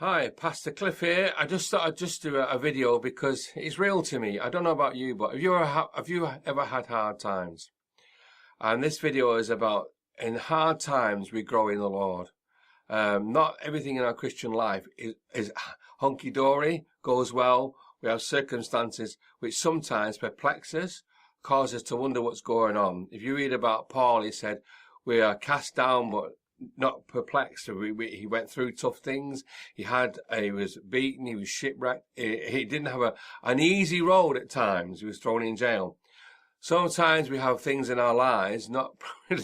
Hi, Pastor Cliff here. I just thought I'd just do a video because it's real to me. I don't know about you, but have you ever had hard times? And this video is about in hard times we grow in the Lord. Not everything in our Christian life is hunky-dory, goes well. We have circumstances which sometimes perplex us, cause us to wonder what's going on. If you read about Paul, he said, we are cast down but not perplexed. He went through tough things. He was beaten. He was shipwrecked. He didn't have an easy road at times. He was thrown in jail. Sometimes we have things in our lives, not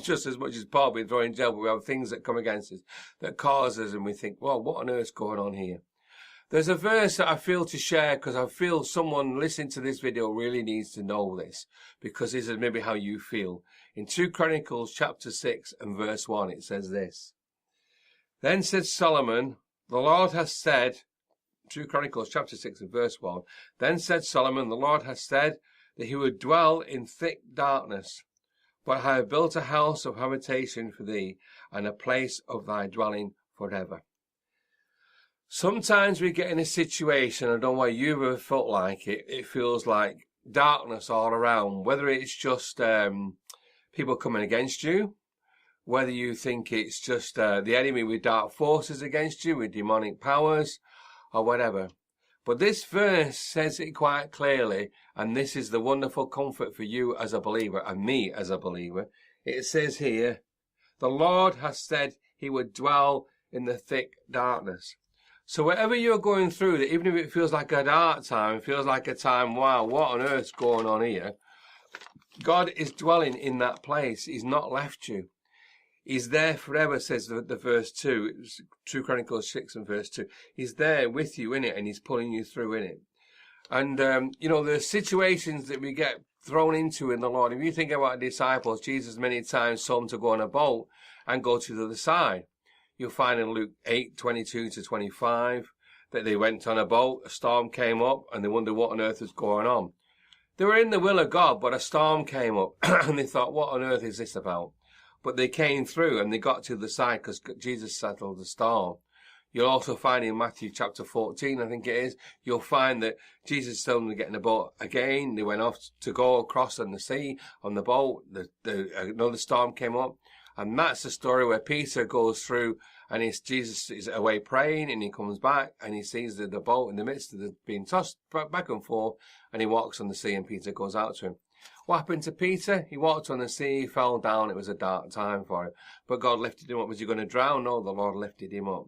just as much as Paul being thrown in jail, but we have things that come against us, that cause us, and we think, well, what on earth's going on here? There's a verse that I feel to share because I feel someone listening to this video really needs to know this, because this is maybe how you feel. In 2 Chronicles chapter 6 and verse 1, it says this. Then said Solomon, the Lord has said, 2 Chronicles chapter 6 and verse 1, then said Solomon, the Lord has said that he would dwell in thick darkness, but I have built a house of habitation for thee, and a place of thy dwelling forever. Sometimes we get in a situation, I don't know why you've ever felt like it, it feels like darkness all around, whether it's just people coming against you, whether you think it's just the enemy with dark forces against you, with demonic powers, or whatever. But this verse says it quite clearly, and this is the wonderful comfort for you as a believer, and me as a believer. It says here, the Lord has said he would dwell in the thick darkness. So whatever you're going through, that even if it feels like a dark time, it feels like a time, wow, what on earth's going on here? God is dwelling in that place. He's not left you. He's there forever, says the verse 2, 2 Chronicles 6 and verse 2. He's there with you in it, and he's pulling you through in it. And, the situations that we get thrown into in the Lord, if you think about the disciples, Jesus many times told them to go on a boat and go to the other side. You'll find in Luke 8:22 to 25 that they went on a boat, a storm came up, and they wondered what on earth was going on. They were in the will of God, but a storm came up, and they thought, what on earth is this about? But they came through, and they got to the side because Jesus settled the storm. You'll also find in Matthew chapter 14, I think it is, you'll find that Jesus told them to get in the boat again. They went off to go across on the sea, on the boat. Another storm came up. And that's the story where Peter goes through, and Jesus is away praying, and he comes back, and he sees the boat in the midst of being tossed back and forth, and he walks on the sea, and Peter goes out to him. What happened to Peter? He walked on the sea, he fell down, it was a dark time for him. But God lifted him up. Was he going to drown? No, the Lord lifted him up.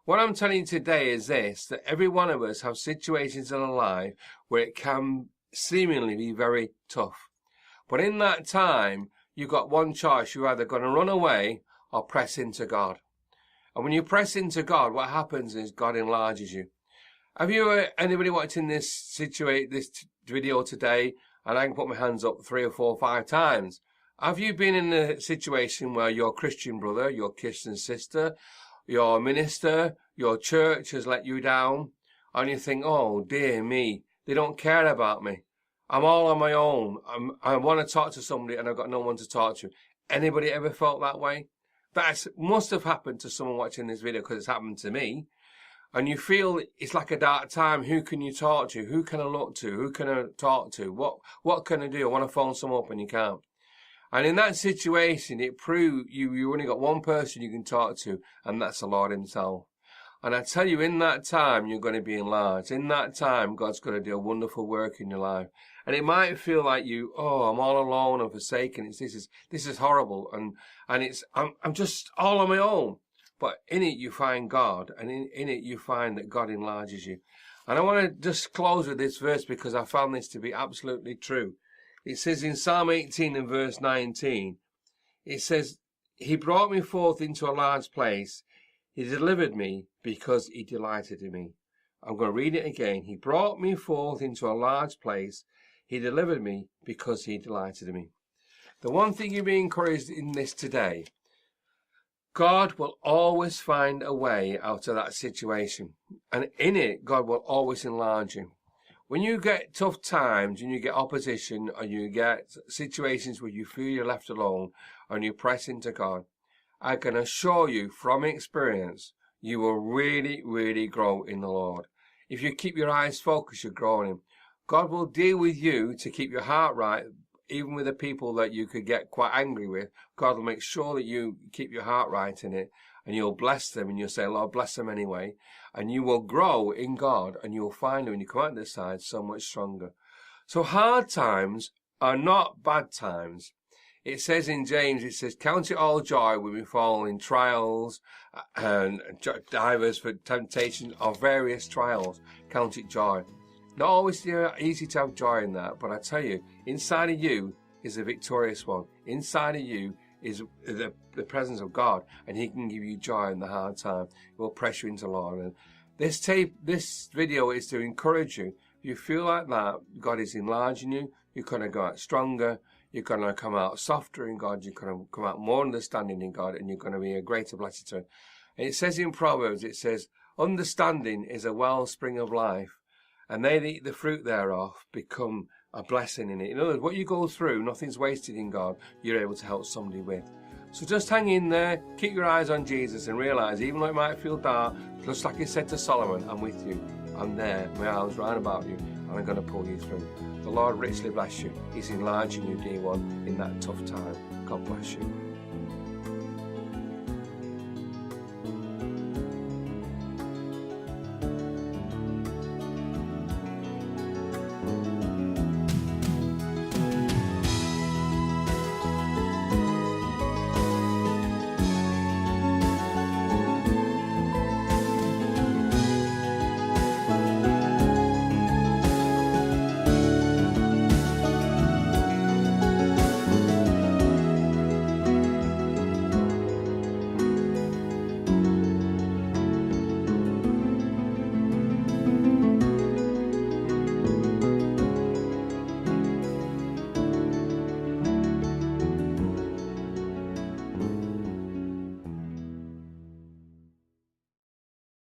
What I'm telling you today is this, that every one of us have situations in our life where it can seemingly be very tough. But in that time, you've got one choice. You're either going to run away or press into God. And when you press into God, what happens is God enlarges you. Have you anybody watching this video today, and I can put my hands up 3 or 4 or 5 times, have you been in a situation where your Christian brother, your Christian sister, your minister, your church has let you down, and you think, oh dear me, they don't care about me. I'm all on my own. I want to talk to somebody and I've got no one to talk to. Anybody ever felt that way? That must have happened to someone watching this video, because it's happened to me. And you feel it's like a dark time. Who can you talk to? Who can I look to? Who can I talk to? What can I do? I want to phone someone up and you can't. And in that situation, it proves you only got one person you can talk to, and that's the Lord himself. And I tell you, in that time, you're going to be enlarged. In that time, God's going to do a wonderful work in your life. And it might feel like I'm all alone and forsaken. This is horrible. And I'm just all on my own. But in it, you find God. And in it, you find that God enlarges you. And I want to just close with this verse, because I found this to be absolutely true. It says in Psalm 18 and verse 19, it says, he brought me forth into a large place. He delivered me because he delighted in me. I'm going to read it again. He brought me forth into a large place. He delivered me because he delighted in me. The one thing you'll be encouraged in this today, God will always find a way out of that situation. And in it, God will always enlarge you. When you get tough times and you get opposition, or you get situations where you feel you're left alone and you press into God, I can assure you from experience, you will really, really grow in the Lord. If you keep your eyes focused, you're growing Him. God will deal with you to keep your heart right, even with the people that you could get quite angry with. God will make sure that you keep your heart right in it, and you'll bless them, and you'll say, Lord, bless them anyway. And you will grow in God, and you'll find when you come out this side so much stronger. So hard times are not bad times. It says in James, it says, count it all joy when we fall in trials and divers for temptation of various trials. Count it joy. Not always easy to have joy in that, but I tell you, inside of you is a victorious one. Inside of you is the presence of God, and He can give you joy in the hard time. It will press you into Lord. And this video is to encourage you. If you feel like that, God is enlarging you. You're going to go out stronger. You're going to come out softer in God. You're going to come out more understanding in God, and you're going to be a greater blessing to Him. And it says in Proverbs, it says, understanding is a wellspring of life, and they that eat the fruit thereof become a blessing in it. In other words, what you go through, nothing's wasted in God. You're able to help somebody with. So just hang in there, keep your eyes on Jesus, and realise, even though it might feel dark, just like He said to Solomon, I'm with you. I'm there. My arms round about you, and I'm going to pull you through. The Lord richly bless you. He's enlarging you, dear one, in that tough time. God bless you.